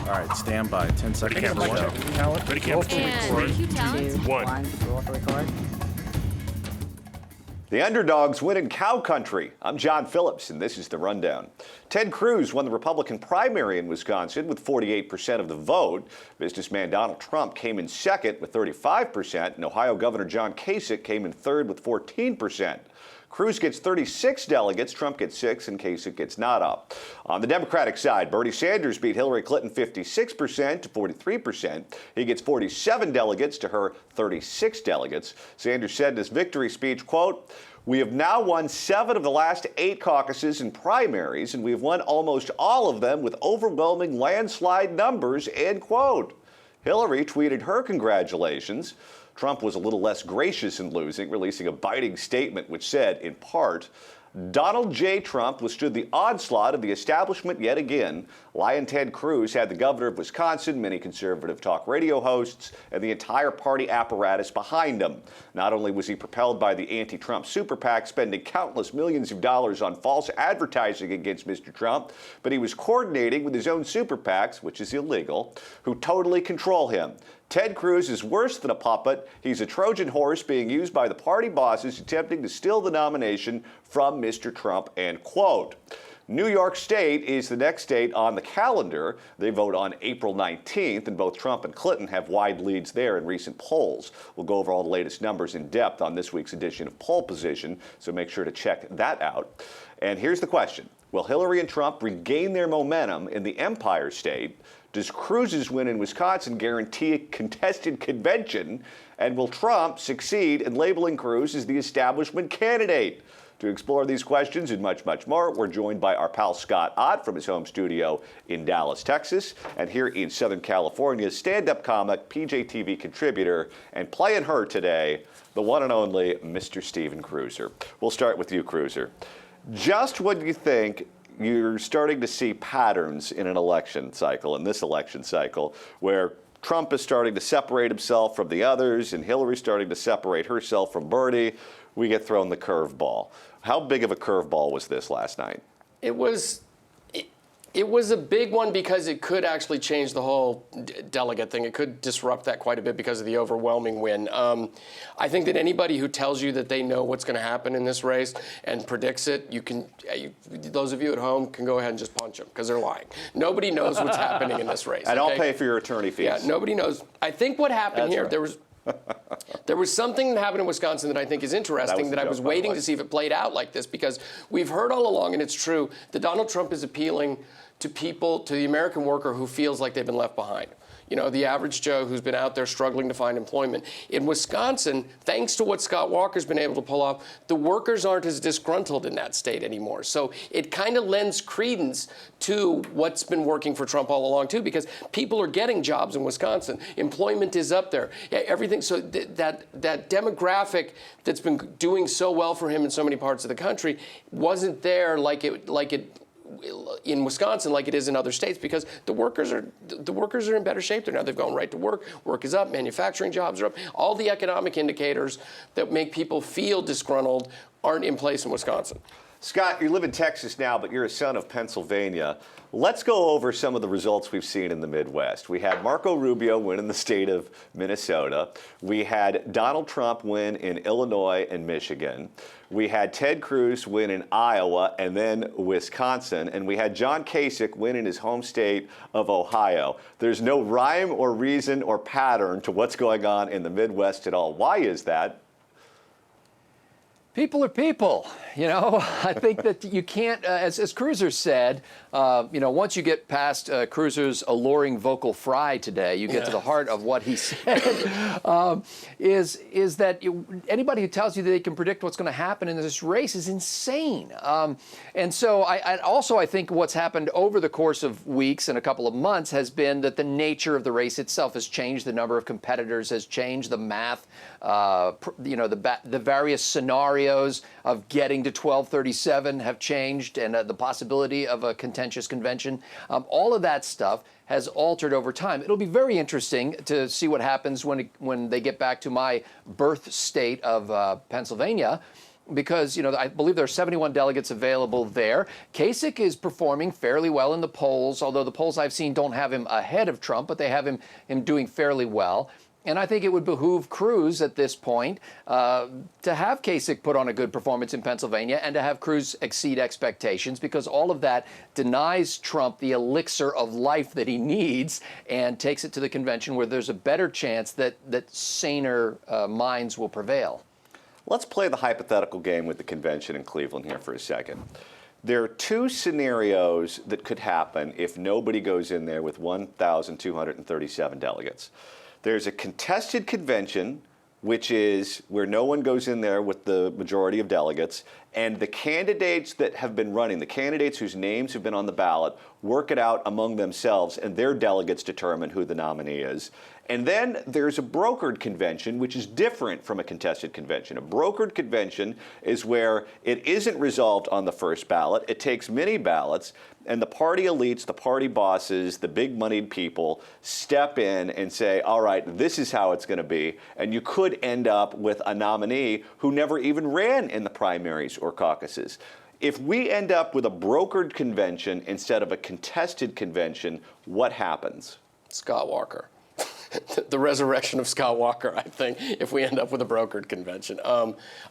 All right, stand by. 10 seconds. Ready, camera, One. one. Count. Ready, camera, And 3, 2, 1. Roll for record. The Underdogs win in cow country. I'm John Phillips, and this is The Rundown. Ted Cruz won the Republican primary in Wisconsin with 48% of the vote. Businessman Donald Trump came in second with 35%, and Ohio Governor John Kasich came in third with 14%. Cruz gets 36 delegates, Trump gets 6, and Kasich gets not up. On the Democratic side, Bernie Sanders beat Hillary Clinton 56% to 43%. He gets 47 delegates to her 36 delegates. Sanders said in his victory speech, quote, "We have now won 7 of the last 8 caucuses and primaries, and we have won almost all of them with overwhelming landslide numbers," end quote. Hillary tweeted her congratulations. Trump was a little less gracious in losing, releasing a biting statement which said, in part, "Donald J. Trump withstood the onslaught of the establishment yet again. Lion Ted Cruz had the governor of Wisconsin, many conservative talk radio hosts, and the entire party apparatus behind him. Not only was he propelled by the anti-Trump super PAC spending countless millions of dollars on false advertising against Mr. Trump, but he was coordinating with his own super PACs, which is illegal, who totally control him. Ted Cruz is worse than a puppet. He's a Trojan horse being used by the party bosses attempting to steal the nomination from Mr. Trump," end quote. New York State is the next state on the calendar. They vote on April 19th, and both Trump and Clinton have wide leads there in recent polls. We'll go over all the latest numbers in depth on this week's edition of Poll Position, so make sure to check that out. And here's the question. Will Hillary and Trump regain their momentum in the Empire State? Does Cruz's win in Wisconsin guarantee a contested convention? And will Trump succeed in labeling Cruz as the establishment candidate? To explore these questions and much, much more, we're joined by our pal Scott Ott from his home studio in Dallas, Texas, and here in Southern California, stand-up comic, PJTV contributor, and playing her today, the one and only Mr. Steven Cruiser. We'll start with you, Cruiser. Just when you think you're starting to see patterns in an election cycle, in this election cycle, where Trump is starting to separate himself from the others and Hillary's starting to separate herself from Bernie, we get thrown the curveball. How big of a curveball was this last night? It was a big one because it could actually change the whole delegate thing. It could disrupt that quite a bit because of the overwhelming win. I think that anybody who tells you that they know what's going to happen in this race and predicts it, those of you at home can go ahead and just punch them because they're lying. Nobody knows what's happening in this race. And I'll pay for your attorney fees. Yeah, nobody knows. I think what happened here, right. There was something that happened in Wisconsin that I think is interesting that I was waiting to see if it played out like this, because we've heard all along, and it's true, that Donald Trump is appealing to people, to the American worker who feels like they've been left behind. You know, the average Joe who's been out there struggling to find employment. In Wisconsin, thanks to what Scott Walker's been able to pull off, the workers aren't as disgruntled in that state anymore. So it kind of lends credence to what's been working for Trump all along, too, because people are getting jobs in Wisconsin. Employment is up there. Everything. So that demographic that's been doing so well for him in so many parts of the country wasn't there like it in Wisconsin like it is in other states, because the workers are in better shape there now. They've gone right to work. Work is up. Manufacturing jobs are up. All the economic indicators that make people feel disgruntled aren't in place in Wisconsin. Scott, you live in Texas now, but you're a son of Pennsylvania. Let's go over some of the results we've seen in the Midwest. We had Marco Rubio win in the state of Minnesota. We had Donald Trump win in Illinois and Michigan. We had Ted Cruz win in Iowa and then Wisconsin. And we had John Kasich win in his home state of Ohio. There's no rhyme or reason or pattern to what's going on in the Midwest at all. Why is that? People are people, you know. I think that you can't, as Cruiser said, once you get past Cruiser's alluring vocal fry today, you get to the heart of what he said, is that anybody who tells you that they can predict what's going to happen in this race is insane. And so I think what's happened over the course of weeks and a couple of months has been that the nature of the race itself has changed. The number of competitors has changed. The math, the various scenarios of getting to 1237 have changed, and the possibility of a contentious convention. All of that stuff has altered over time. It'll be very interesting to see what happens when they get back to my birth state of Pennsylvania. because, I believe there are 71 delegates available there. Kasich is performing fairly well in the polls, although the polls I've seen don't have him ahead of Trump, but they have him doing fairly well. And I think it would behoove Cruz at this point to have Kasich put on a good performance in Pennsylvania and to have Cruz exceed expectations, because all of that denies Trump the elixir of life that he needs and takes it to the convention where there's a better chance that saner minds will prevail. Let's play the hypothetical game with the convention in Cleveland here for a second. There are two scenarios that could happen if nobody goes in there with 1,237 delegates. There's a contested convention, which is where no one goes in there with the majority of delegates, and the candidates that have been running, the candidates whose names have been on the ballot, work it out among themselves, and their delegates determine who the nominee is. And then there's a brokered convention, which is different from a contested convention. A brokered convention is where it isn't resolved on the first ballot. It takes many ballots, and the party elites, the party bosses, the big moneyed people step in and say, all right, this is how it's going to be. And you could end up with a nominee who never even ran in the primaries or caucuses. If we end up with a brokered convention instead of a contested convention, what happens? Scott Walker. The resurrection of Scott Walker, I think, if we end up with a brokered convention.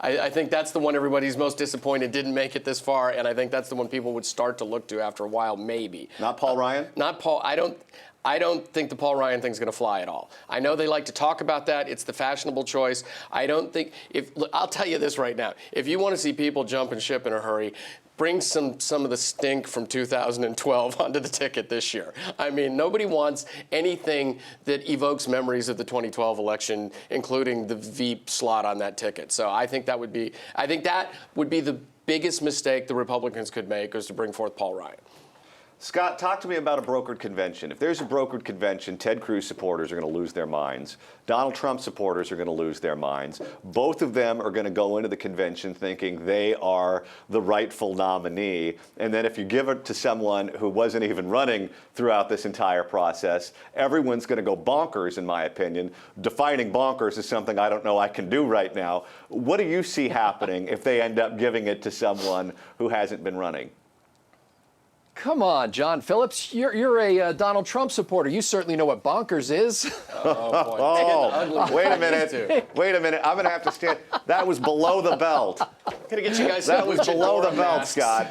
I think that's the one everybody's most disappointed didn't make it this far, and I think that's the one people would start to look to after a while, maybe. Not Paul Ryan? Not Paul. I don't think the Paul Ryan thing's going to fly at all. I know they like to talk about that. It's the fashionable choice. I don't think look, I'll tell you this right now. If you want to see people jump and ship in a hurry, bring some of the stink from 2012 onto the ticket this year. I mean, nobody wants anything that evokes memories of the 2012 election, including the Veep slot on that ticket. So I think that would be the biggest mistake the Republicans could make, was to bring forth Paul Ryan. Scott, talk to me about a brokered convention. If there's a brokered convention, Ted Cruz supporters are going to lose their minds. Donald Trump supporters are going to lose their minds. Both of them are going to go into the convention thinking they are the rightful nominee. And then if you give it to someone who wasn't even running throughout this entire process, everyone's going to go bonkers, in my opinion. Defining bonkers is something I don't know I can do right now. What do you see happening if they end up giving it to someone who hasn't been running? Come on, John Phillips. You're a Donald Trump supporter. You certainly know what bonkers is. Oh, boy. Oh, wait a minute. Wait a minute. I'm going to have to stand. That was below the belt. I'm going to get you guys. That was below the belt, Scott.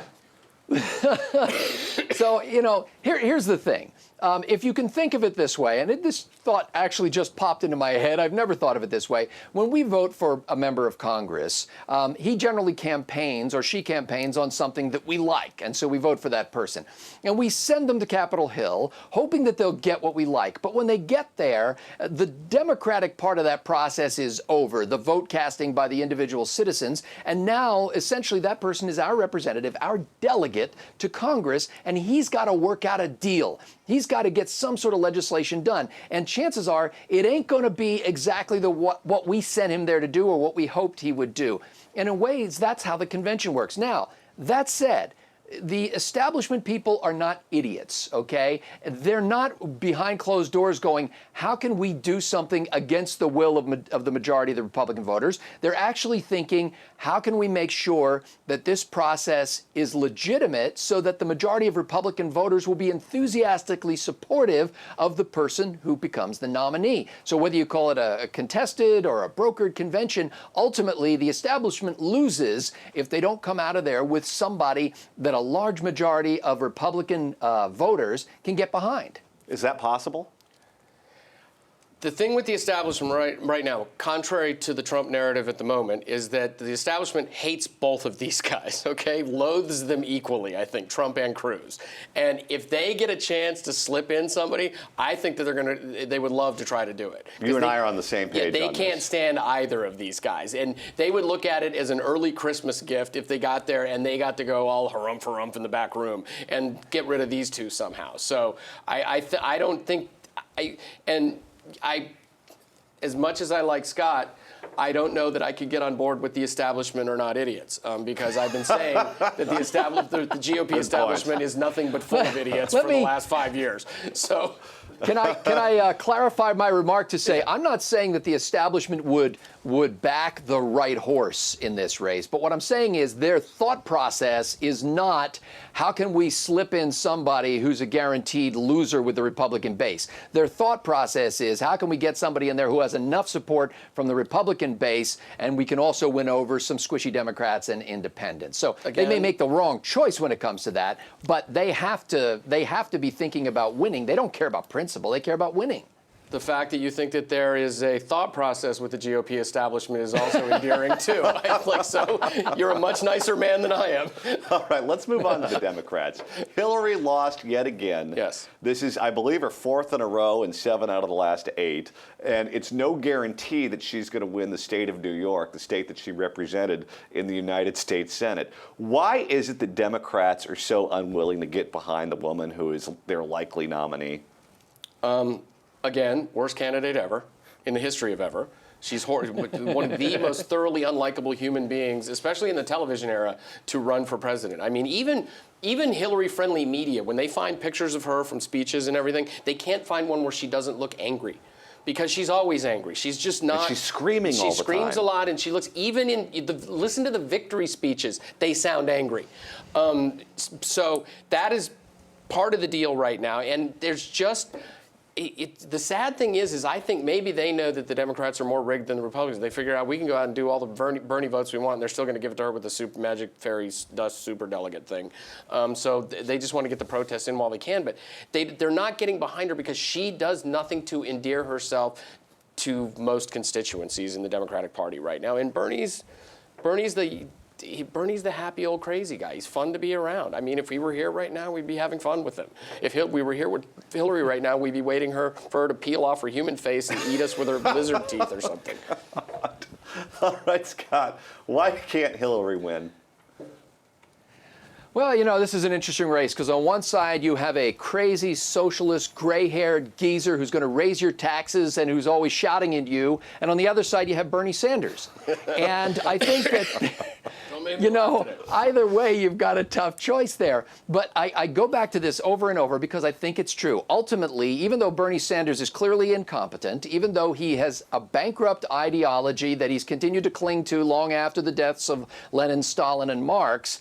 So, here's the thing. If you can think of it this way, and this thought actually just popped into my head. I've never thought of it this way. When we vote for a member of Congress, he generally campaigns or she campaigns on something that we like, and so we vote for that person. And we send them to Capitol Hill, hoping that they'll get what we like. But when they get there, the democratic part of that process is over, the vote casting by the individual citizens, and now essentially that person is our representative, our delegate to Congress, and he's got to work out a deal. He's got to get some sort of legislation done. And chances are it ain't going to be exactly what we sent him there to do or what we hoped he would do. And in ways, that's how the convention works. Now, that said, the establishment people are not idiots, okay? They're not behind closed doors going, how can we do something against the will of the majority of the Republican voters? They're actually thinking, how can we make sure that this process is legitimate so that the majority of Republican voters will be enthusiastically supportive of the person who becomes the nominee? So whether you call it a contested or a brokered convention, ultimately the establishment loses if they don't come out of there with somebody that a large majority of Republican voters can get behind. Is that possible? The thing with the establishment right now, contrary to the Trump narrative at the moment, is that the establishment hates both of these guys, okay? Loathes them equally, I think, Trump and Cruz. And if they get a chance to slip in somebody, I think that they would love to try to do it. You and I are on the same page. They can't stand either of these guys. And they would look at it as an early Christmas gift if they got there and they got to go all harumph-harumph in the back room and get rid of these two somehow. So I don't think, as much as I like Scott, I don't know that I could get on board with the establishment are not idiots, because I've been saying that the GOP establishment is nothing but full of idiots for the last 5 years. So. Can I clarify my remark to say I'm not saying that the establishment would would back the right horse in this race. But what I'm saying is their thought process is not, how can we slip in somebody who's a guaranteed loser with the Republican base? Their thought process is, how can we get somebody in there who has enough support from the Republican base, and we can also win over some squishy Democrats and independents. So they may make the wrong choice when it comes to that, but they have to be thinking about winning. They don't care about principle. They care about winning. The fact that you think that there is a thought process with the GOP establishment is also endearing, too. Like, so you're a much nicer man than I am. All right, let's move on to the Democrats. Hillary lost yet again. Yes. This is, I believe, her fourth in a row and 7 out of the last 8. And it's no guarantee that she's going to win the state of New York, the state that she represented in the United States Senate. Why is it that Democrats are so unwilling to get behind the woman who is their likely nominee? Again, worst candidate ever in the history of ever. She's one of the most thoroughly unlikable human beings, especially in the television era, to run for president. I mean, even Hillary-friendly media, when they find pictures of her from speeches and everything, they can't find one where she doesn't look angry. Because she's always angry. She's just not. And she's screaming all the time. She screams a lot, and she looks, even listen to the victory speeches, they sound angry. So that is part of the deal right now. And there's just, the sad thing is I think maybe they know that the Democrats are more rigged than the Republicans. They figure out we can go out and do all the Bernie votes we want, and they're still going to give it to her with the super magic fairy dust super delegate thing. So they just want to get the protests in while they can, but they're not getting behind her because she does nothing to endear herself to most constituencies in the Democratic Party right now. And Bernie's the happy old crazy guy. He's fun to be around. I mean, if he were here right now, we'd be having fun with him. If we were here with Hillary right now, we'd be waiting for her to peel off her human face and eat us with her lizard teeth or something. All right, Scott, why can't Hillary win? Well, you know, this is an interesting race because on one side you have a crazy socialist, gray-haired geezer who's going to raise your taxes and who's always shouting at you. And on the other side you have Bernie Sanders. And I think that, you know, either way you've got a tough choice there. But I go back to this over and over because I think it's true. Ultimately, even though Bernie Sanders is clearly incompetent, even though he has a bankrupt ideology that he's continued to cling to long after the deaths of Lenin, Stalin, and Marx,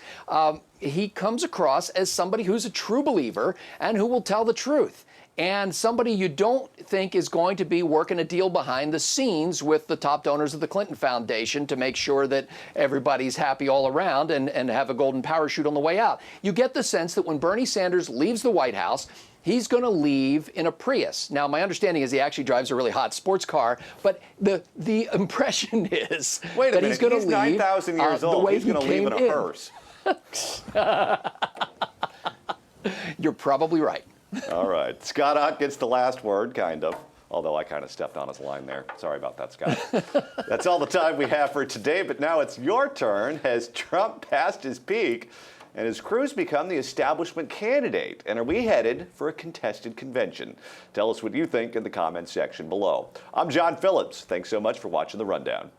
he comes across as somebody who's a true believer and who will tell the truth. And somebody you don't think is going to be working a deal behind the scenes with the top donors of the Clinton Foundation to make sure that everybody's happy all around and have a golden parachute on the way out. You get the sense that when Bernie Sanders leaves the White House, he's going to leave in a Prius. Now, my understanding is he actually drives a really hot sports car, but the impression is that he's going to leave 9,000 years old. He's going to leave in a hearse. You're probably right. All right. Scott Ott gets the last word, kind of. Although I kind of stepped on his line there. Sorry about that, Scott. That's all the time we have for today, but now it's your turn. Has Trump passed his peak? And has Cruz become the establishment candidate? And are we headed for a contested convention? Tell us what you think in the comments section below. I'm John Phillips. Thanks so much for watching The Rundown.